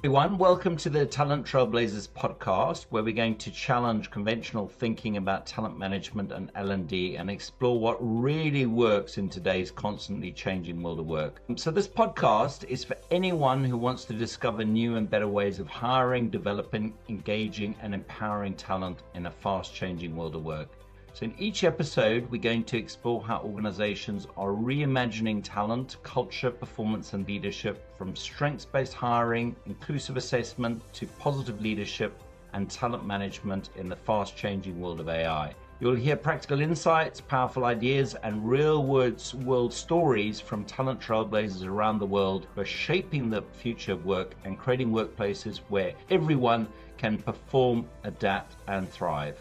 Everyone, welcome to the Talent Trailblazers podcast, where we're going to challenge conventional thinking about talent management and L&D and explore what really works in today's constantly changing world of work. So this podcast is for anyone who wants to discover new and better ways of hiring, developing, engaging, and empowering talent in a fast-changing world of work. So in each episode, we're going to explore how organizations are reimagining talent, culture, performance, and leadership from strengths-based hiring, inclusive assessment, to positive leadership and talent management in the fast-changing world of AI. You'll hear practical insights, powerful ideas, and real-world stories from talent trailblazers around the world who are shaping the future of work and creating workplaces where everyone can perform, adapt, and thrive.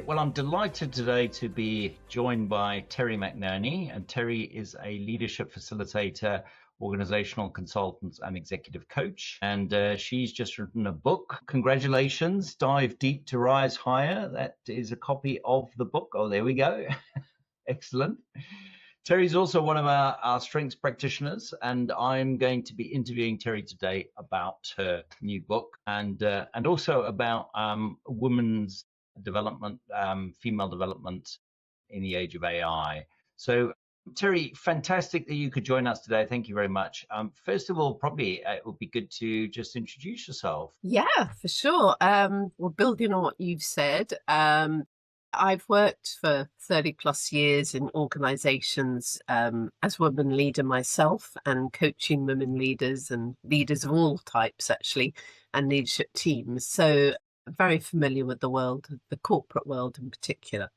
Well, I'm delighted today to be joined by Terri McNerney, and Terri is a leadership facilitator, organizational consultant, and executive coach. And she's just written a book. Congratulations, Dive Deep to Rise Higher. That is a copy of the book. Oh, there we go. Excellent. Terri's also one of our strengths practitioners, and I'm going to be interviewing Terri today about her new book and also about women's development, female development in the age of AI. So, Terri, fantastic that you could join us today. Thank you very much. First of all, probably it would be good to just introduce yourself. Yeah, for sure. Well, building on what you've said, I've worked for 30 plus years in organizations as women leader myself and coaching women leaders and leaders of all types, actually, and leadership teams. So very familiar with the world, the corporate world in particular.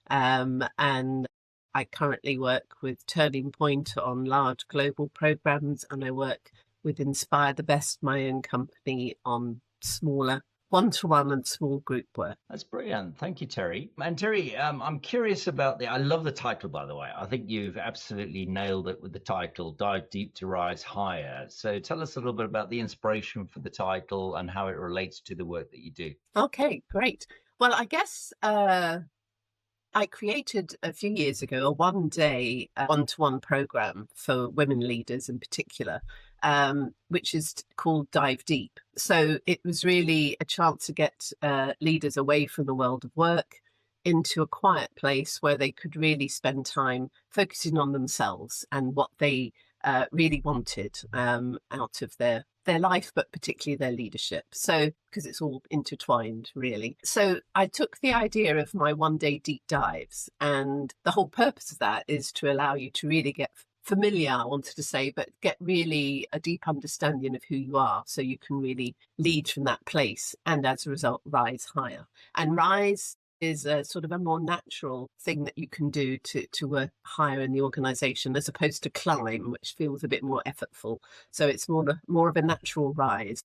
And I currently work with Turning Point on large global programs, and I work with Inspire the Best, my own company, on smaller one-to-one and small group work. That's brilliant. Thank you, Terri. And Terri, I'm curious about I love the title, by the way. I think you've absolutely nailed it with the title, Dive Deep to Rise Higher. So tell us a little bit about the inspiration for the title and how it relates to the work that you do. Okay, great. Well, I guess I created a few years ago a one-day one-to-one program for women leaders in particular, which is called Dive Deep. So it was really a chance to get leaders away from the world of work into a quiet place where they could really spend time focusing on themselves and what they really wanted out of their life, but particularly their leadership. So, because it's all intertwined, really. So I took the idea of my one-day deep dives, and the whole purpose of that is to allow you to really get familiar, I wanted to say, but get really a deep understanding of who you are, so you can really lead from that place and as a result rise higher. And rise is a sort of a more natural thing that you can do to work higher in the organization, as opposed to climb, which feels a bit more effortful. So it's more of a natural rise.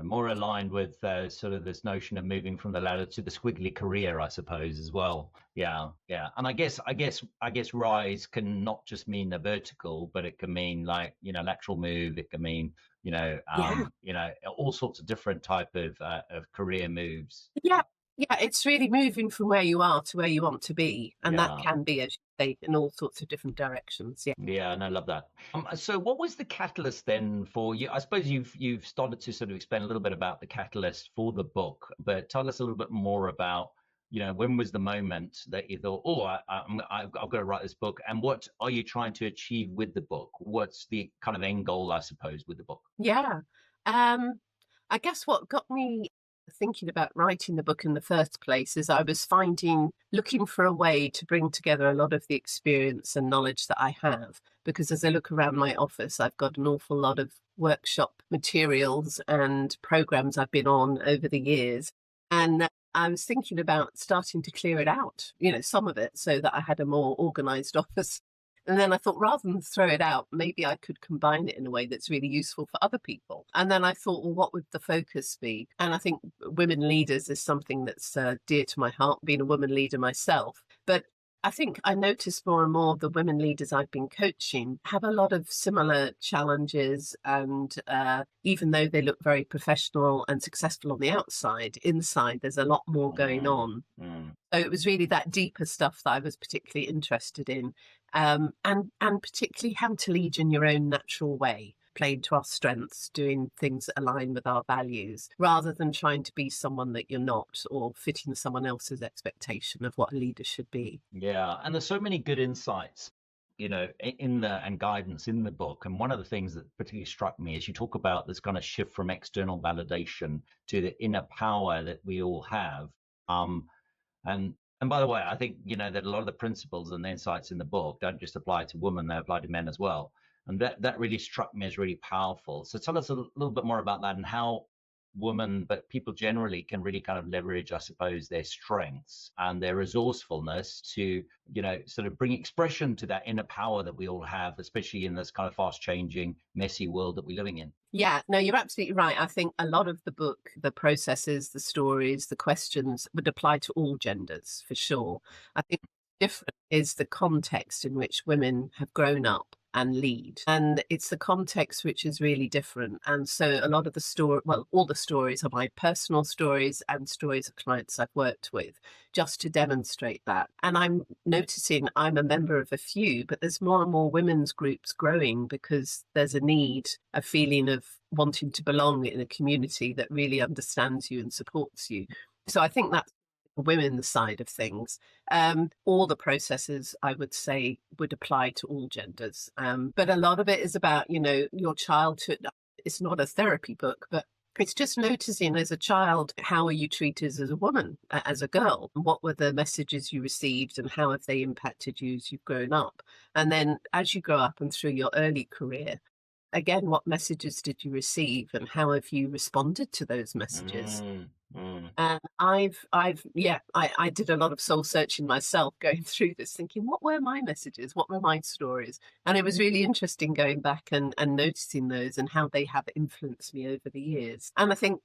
More aligned with sort of this notion of moving from the ladder to the squiggly career, I suppose, as well. Yeah. And I guess rise can not just mean a vertical, but it can mean lateral move. It can mean all sorts of different type of career moves. Yeah, it's really moving from where you are to where you want to be. And that can be, as you say, in all sorts of different directions. Yeah, and I love that. So what was the catalyst then for you? I suppose you've started to sort of explain a little bit about the catalyst for the book, but tell us a little bit more about, when was the moment that you thought, I've got to write this book, and what are you trying to achieve with the book? What's the kind of end goal, I suppose, with the book? Yeah. I guess what got me thinking about writing the book in the first place is I was looking for a way to bring together a lot of the experience and knowledge that I have, because as I look around my office, I've got an awful lot of workshop materials and programs I've been on over the years. And I was thinking about starting to clear it out, some of it, so that I had a more organized office. And then I thought, rather than throw it out, maybe I could combine it in a way that's really useful for other people. And then I thought, well, what would the focus be? And I think women leaders is something that's dear to my heart, being a woman leader myself. But I think I noticed more and more the women leaders I've been coaching have a lot of similar challenges. And even though they look very professional and successful on the outside, inside, there's a lot more going on. So it was really that deeper stuff that I was particularly interested in. And particularly how to lead in your own natural way. playing to our strengths, doing things that align with our values, rather than trying to be someone that you're not or fitting someone else's expectation of what a leader should be. Yeah, and there's so many good insights, in the and guidance in the book. And one of the things that particularly struck me is you talk about this kind of shift from external validation to the inner power that we all have. Um, and and by the way, I think that a lot of the principles and the insights in the book don't just apply to women; they apply to men as well. And that really struck me as really powerful. So tell us a little bit more about that and how women, but people generally, can really kind of leverage, I suppose, their strengths and their resourcefulness to, sort of bring expression to that inner power that we all have, especially in this kind of fast changing, messy world that we're living in. Yeah, no, you're absolutely right. I think a lot of the book, the processes, the stories, the questions would apply to all genders for sure. I think different is the context in which women have grown up and lead. And it's the context which is really different. And so a lot of the story, well, all the stories are my personal stories and stories of clients I've worked with, just to demonstrate that. And I'm noticing I'm a member of a few, but there's more and more women's groups growing because there's a need, a feeling of wanting to belong in a community that really understands you and supports you. So I think that's the women's side of things. All the processes, I would say, would apply to all genders. But a lot of it is about, your childhood. It's not a therapy book, but it's just noticing as a child, how are you treated as a woman, as a girl? What were the messages you received and how have they impacted you as you've grown up? And then as you grow up and through your early career, again, what messages did you receive and how have you responded to those messages? And I did a lot of soul searching myself going through this, thinking, what were my messages? What were my stories? And it was really interesting going back and noticing those and how they have influenced me over the years. And I think,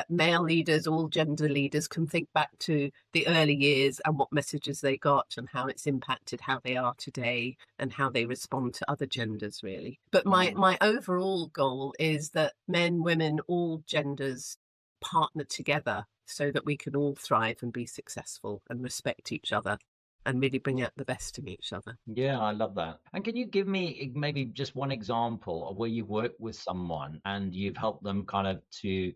male leaders, all gender leaders can think back to the early years and what messages they got and how it's impacted how they are today and how they respond to other genders, really. But my overall goal is that men, women, all genders partner together so that we can all thrive and be successful and respect each other and really bring out the best in each other. Yeah, I love that. And can you give me maybe just one example of where you've worked with someone and you've helped them kind of to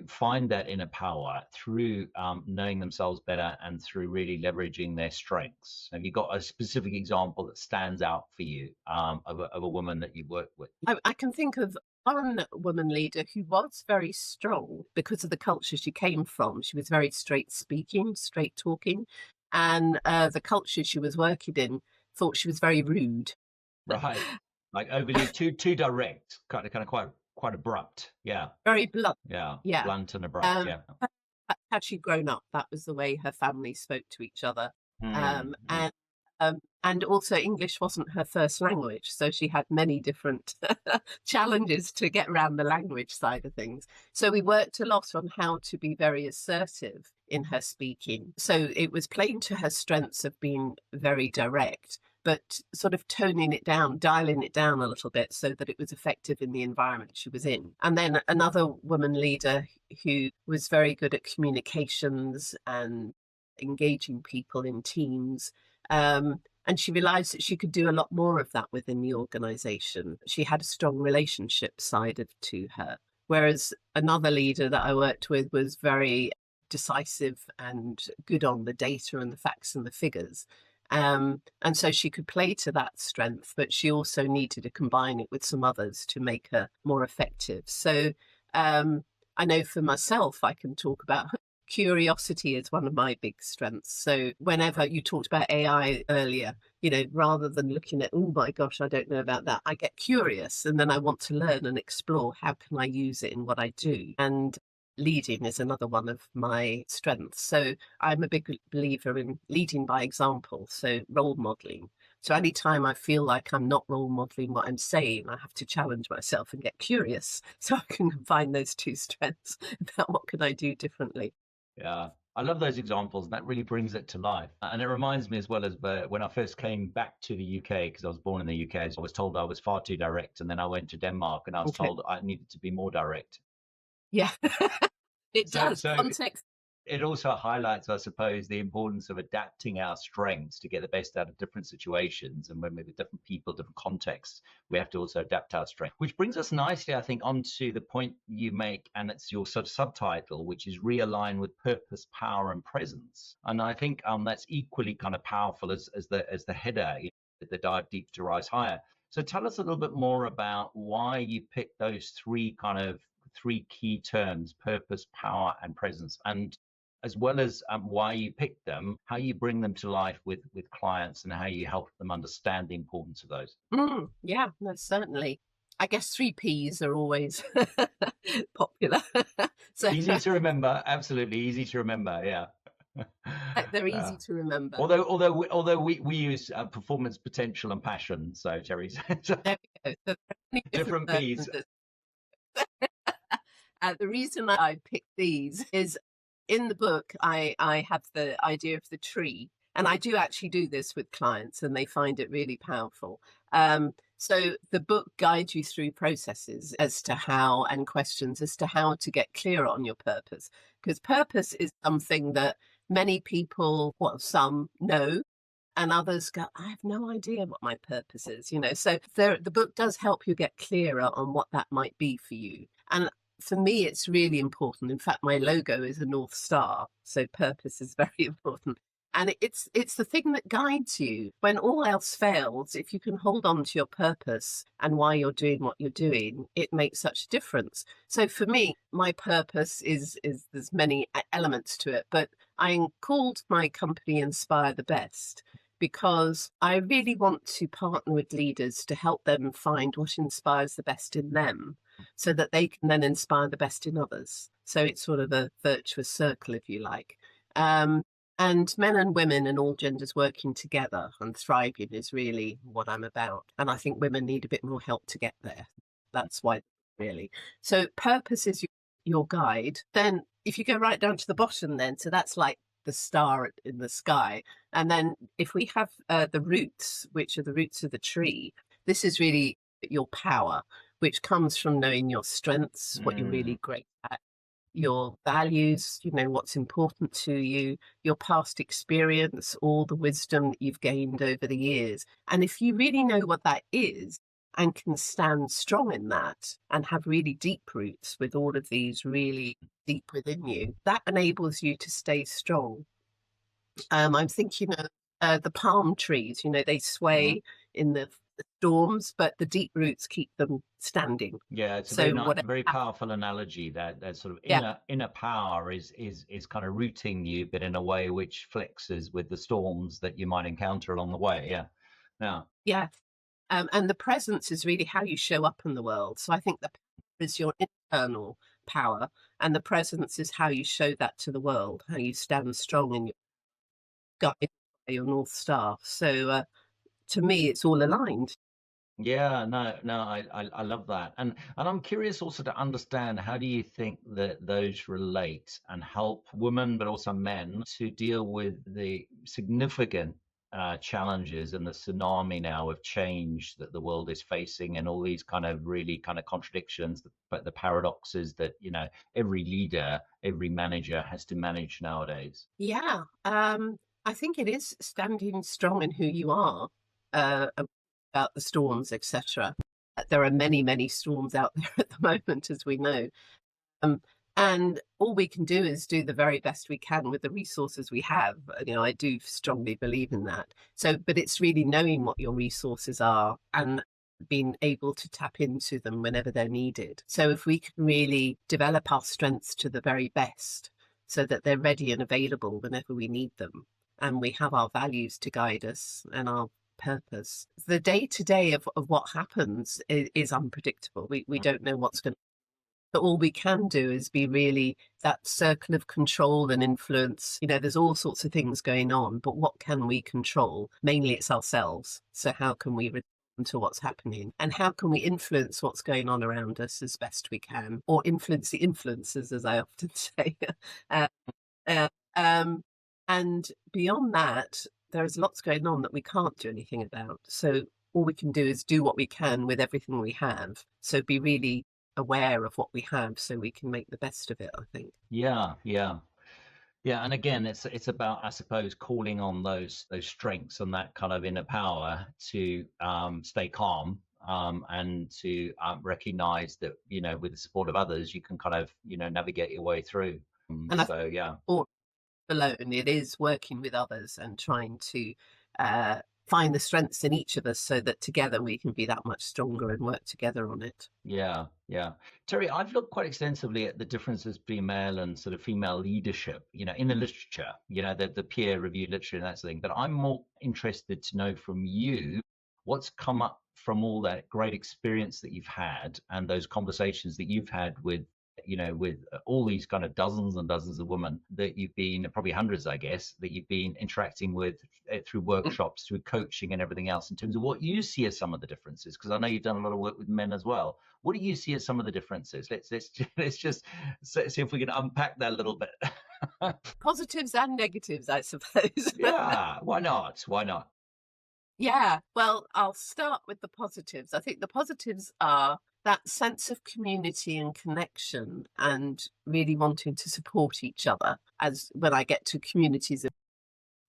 find that inner power through knowing themselves better and through really leveraging their strengths? Have you got a specific example that stands out for you of a woman that you've worked with? I can think of one woman leader who was very strong because of the culture she came from. She was very straight speaking, straight talking, and the culture she was working in thought she was very rude. Right. Like overly too direct, kind of quite abrupt. Yeah. Very blunt. Yeah. Yeah. Blunt and abrupt. Yeah. Had she grown up, that was the way her family spoke to each other. Mm. And also English wasn't her first language, so she had many different challenges to get around the language side of things. So we worked a lot on how to be very assertive in her speaking. So it was playing to her strengths of being very direct, but sort of toning it down, dialing it down a little bit so that it was effective in the environment she was in. And then another woman leader who was very good at communications and engaging people in teams. And she realized that she could do a lot more of that within the organization. She had a strong relationship side to her. Whereas another leader that I worked with was very decisive and good on the data and the facts and the figures. And so she could play to that strength, but she also needed to combine it with some others to make her more effective. So I know for myself, I can talk about curiosity is one of my big strengths. So whenever you talked about AI earlier, rather than looking at, oh my gosh, I don't know about that, I get curious and then I want to learn and explore how can I use it in what I do. And leading is another one of my strengths. So I'm a big believer in leading by example, so role modeling. So anytime I feel like I'm not role modeling what I'm saying, I have to challenge myself and get curious so I can combine those two strengths about what can I do differently. Yeah, I love those examples. And that really brings it to life. And it reminds me as well as when I first came back to the UK, because I was born in the UK, so I was told I was far too direct. And then I went to Denmark and I was told I needed to be more direct. Yeah, it So, does. so Context it also highlights, I suppose, the importance of adapting our strengths to get the best out of different situations. And when we're with different people, different contexts, we have to also adapt our strength. Which brings us nicely, I think, onto the point you make, and it's your sort of subtitle, which is Realign with Purpose, Power, and Presence. And I think that's equally kind of powerful as the header, the dive deep to rise higher. So tell us a little bit more about why you picked those three key terms: purpose, power, and presence, and as well as why you picked them, how you bring them to life with clients, and how you help them understand the importance of those. Yeah, no, certainly. I guess 3 Ps are always popular. So Easy to remember, absolutely easy to remember. Yeah, they're easy to remember. Although we use performance, potential, and passion. So Terri, There we go. So different Ps. The reason I picked these is in the book, I have the idea of the tree, and I do actually do this with clients, and they find it really powerful. So the book guides you through processes as to how, and questions as to how to get clearer on your purpose, because purpose is something that many people, well, some know, and others go, I have no idea what my purpose is, So the book does help you get clearer on what that might be for you. And for me, it's really important. In fact, my logo is a North Star, so purpose is very important. And it's the thing that guides you when all else fails. If you can hold on to your purpose and why you're doing what you're doing, it makes such a difference. So for me, my purpose is there's many elements to it, but I called my company Inspire the Best because I really want to partner with leaders to help them find what inspires the best in them, so that they can then inspire the best in others. So it's sort of a virtuous circle, if you like. And men and women and all genders working together and thriving is really what I'm about. And I think women need a bit more help to get there. That's why, really. So purpose is your guide. Then if you go right down to the bottom then, so that's like the star in the sky. And then if we have the roots, which are the roots of the tree, this is really your power, which comes from knowing your strengths, what you're really great at, your values, what's important to you, your past experience, all the wisdom that you've gained over the years. And if you really know what that is and can stand strong in that and have really deep roots with all of these really deep within you, that enables you to stay strong. I'm thinking of the palm trees, they sway in the storms, but the deep roots keep them standing. Yeah, it's a very powerful analogy. That sort of inner power is kind of rooting you, but in a way which flexes with the storms that you might encounter along the way. Yeah. And the presence is really how you show up in the world. So I think the power is your internal power, and the presence is how you show that to the world, how you stand strong in your guide by your North Star. So to me, it's all aligned. Yeah, no, I love that, and I'm curious also to understand, how do you think that those relate and help women, but also men, to deal with the significant challenges and the tsunami now of change that the world is facing, and all these kind of really kind of contradictions, but the paradoxes that every leader, every manager has to manage nowadays. Yeah, I think it is standing strong in who you are, about the storms, etc. There are many, many storms out there at the moment, as we know. And all we can do is do the very best we can with the resources we have. I do strongly believe in that. So, but it's really knowing what your resources are and being able to tap into them whenever they're needed. So if we can really develop our strengths to the very best so that they're ready and available whenever we need them, and we have our values to guide us and our purpose. The day-to-day of what happens is unpredictable. We don't know what's going to. But all we can do is be really that circle of control and influence. There's all sorts of things going on, but what can we control? Mainly it's ourselves. So how can we respond to what's happening? And how can we influence what's going on around us as best we can? Or influence the influences, as I often say. And beyond that, there's lots going on that we can't do anything about. So all we can do is do what we can with everything we have. So be really aware of what we have so we can make the best of it, I think. Yeah. Yeah, and again, it's about, I suppose, calling on those strengths and that kind of inner power to stay calm, and to recognize that, with the support of others, you can kind of, navigate your way through. And I think So yeah. or alone, it is working with others and trying to uh, find the strengths in each of us so that together we can be that much stronger and work together on it. Yeah, yeah. Terry, I've looked quite extensively at the differences between male and sort of female leadership, in the literature, the peer reviewed literature and that sort of thing. But I'm more interested to know from you what's come up from all that great experience that you've had and those conversations that you've had with all these kind of dozens and dozens of women that you've been, probably hundreds, I guess, that you've been interacting with through workshops, through coaching and everything else, in terms of what you see as some of the differences. Because I know you've done a lot of work with men as well. What do you see as some of the differences? Let's just see if we can unpack that a little bit. Positives and negatives, I suppose. Yeah, why not? Why not? Yeah, well, I'll start with the positives. I think the positives are that sense of community and connection and really wanting to support each other. As when I get to communities,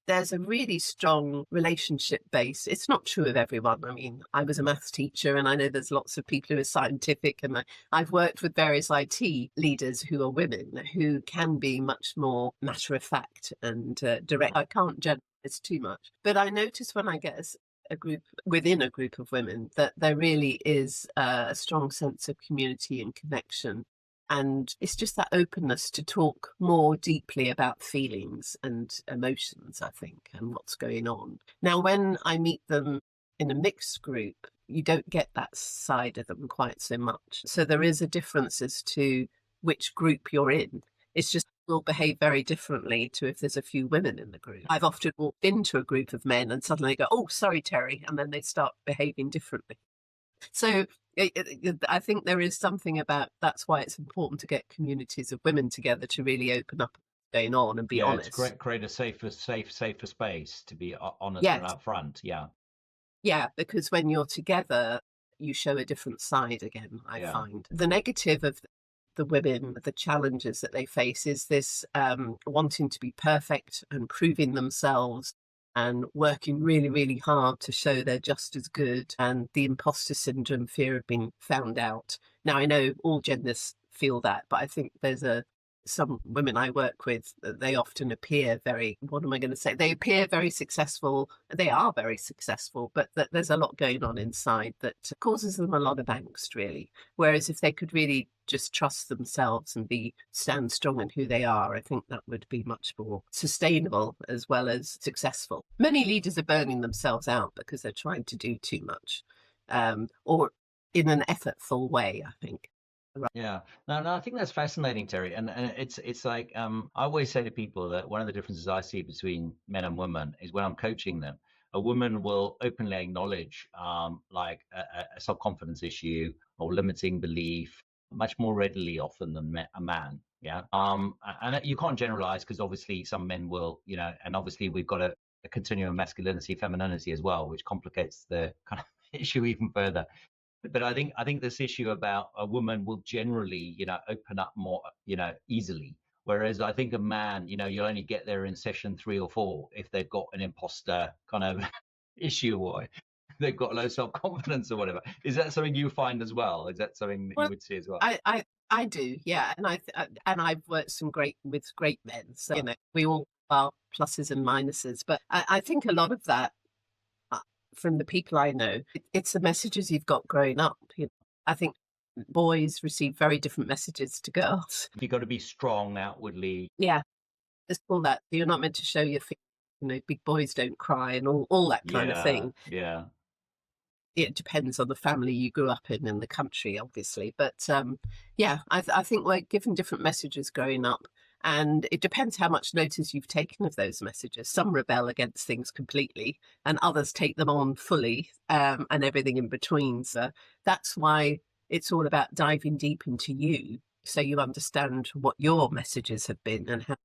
there's a really strong relationship base. It's not true of everyone. I mean, I was a maths teacher and I know there's lots of people who are scientific, and I've worked with various IT leaders who are women who can be much more matter of fact and direct. I can't generalize too much, but I notice when I get a group within a group of women that there really is a strong sense of community and connection. And it's just that openness to talk more deeply about feelings and emotions, I think, and what's going on. Now, when I meet them in a mixed group, you don't get that side of them quite so much. So there is a difference as to which group you're in. It's just will behave very differently to if there's a few women in the group. I've often walked into a group of men and suddenly go, "Oh, sorry, Terry," and then they start behaving differently. So I think there is something about that's why it's important to get communities of women together to really open up what's going on and be Yeah, it's honest. create a safer space to be honest and Yes, upfront. Yeah, yeah, because when you're together, you show a different side again, I yeah. find. The negative of the women, the challenges that they face is this wanting to be perfect and proving themselves and working really, really hard to show they're just as good, and the imposter syndrome, fear of being found out. Now, I know all genders feel that, but I think there's some women I work with, they often appear very, what am I going to say? They appear very successful. They are very successful, but there's a lot going on inside that causes them a lot of angst, really. Whereas if they could really just trust themselves and stand strong in who they are, I think that would be much more sustainable as well as successful. Many leaders are burning themselves out because they're trying to do too much, or in an effortful way, I think. Yeah, no, I think that's fascinating, Terry. And it's like, I always say to people that one of the differences I see between men and women is when I'm coaching them, a woman will openly acknowledge like a self-confidence issue or limiting belief much more readily often than a man. Yeah, and you can't generalize because obviously some men will, and obviously we've got a continuum of masculinity, femininity as well, which complicates the kind of issue even further. But I think this issue about a woman will generally, open up more, easily. Whereas I think a man, you'll only get there in session 3 or 4 if they've got an imposter kind of issue, or they've got low self-confidence or whatever. Is that something you find as well? Is that something that you Well, would see as well? I do, yeah, and I've worked with great men, so we all are pluses and minuses, but I think a lot of that uh, from the people I know, it's the messages you've got growing up. I think boys receive very different messages to girls. You've got to be strong outwardly. Yeah, just all that. You're not meant to show your feelings. Big boys don't cry and all that kind of Yeah, thing. yeah. It depends on the family you grew up in and the country, obviously. But yeah, I think we're given different messages growing up. And it depends how much notice you've taken of those messages. Some rebel against things completely, and others take them on fully, and everything in between. So that's why it's all about diving deep into you so you understand what your messages have been and how.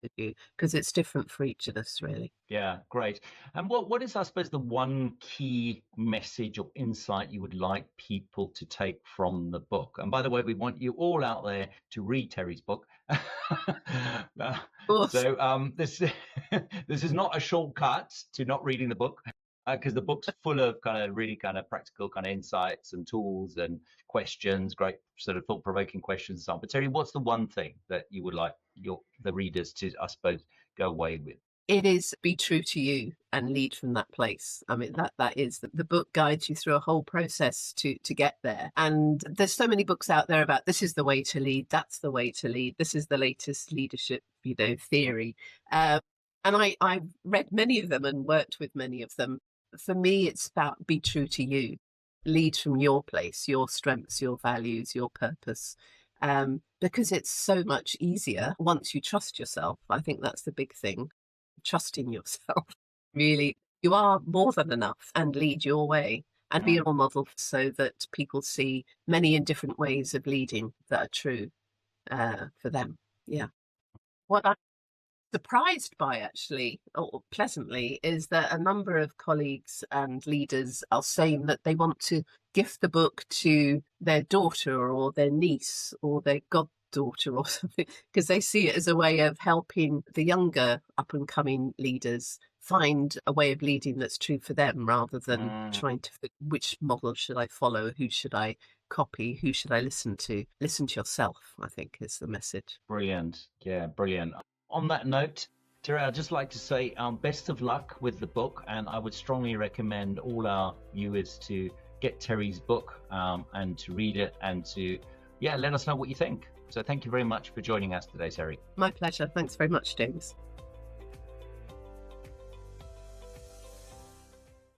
with you, because it's different for each of us, really. Yeah, great. And what is, I suppose, the one key message or insight you would like people to take from the book? And by the way, we want you all out there to read Terri's book. Course. So this this is not a shortcut to not reading the book, because the book's full of kind of really kind of practical kind of insights and tools and questions, great sort of thought-provoking questions and so on. But Terri, what's the one thing that you would like the readers to, I suppose, go away with? It is be true to you and lead from that place. I mean, that is the book guides you through a whole process to get there. And there's so many books out there about this is the way to lead, that's the way to lead, this is the latest leadership, theory. And I've read many of them and worked with many of them. For me, it's about be true to you, lead from your place, your strengths, your values, your purpose. Because it's so much easier once you trust yourself. I think that's the big thing. Trusting yourself, really, you are more than enough, and lead your way and be a role model so that people see many and different ways of leading that are true for them. Yeah. What I'm surprised by, actually, or pleasantly, is that a number of colleagues and leaders are saying that they want to gift the book to their daughter or their niece or their goddaughter or something, because they see it as a way of helping the younger up and coming leaders find a way of leading that's true for them, rather than trying to think, which model should I follow, who should I copy, who should I listen to? Listen to yourself, I think, is the message. Brilliant. Yeah, brilliant. On that note, Terri, I'd just like to say best of luck with the book, and I would strongly recommend all our viewers to get Terri's book and to read it and to let us know what you think. So thank you very much for joining us today, Terri. My pleasure. Thanks very much, James.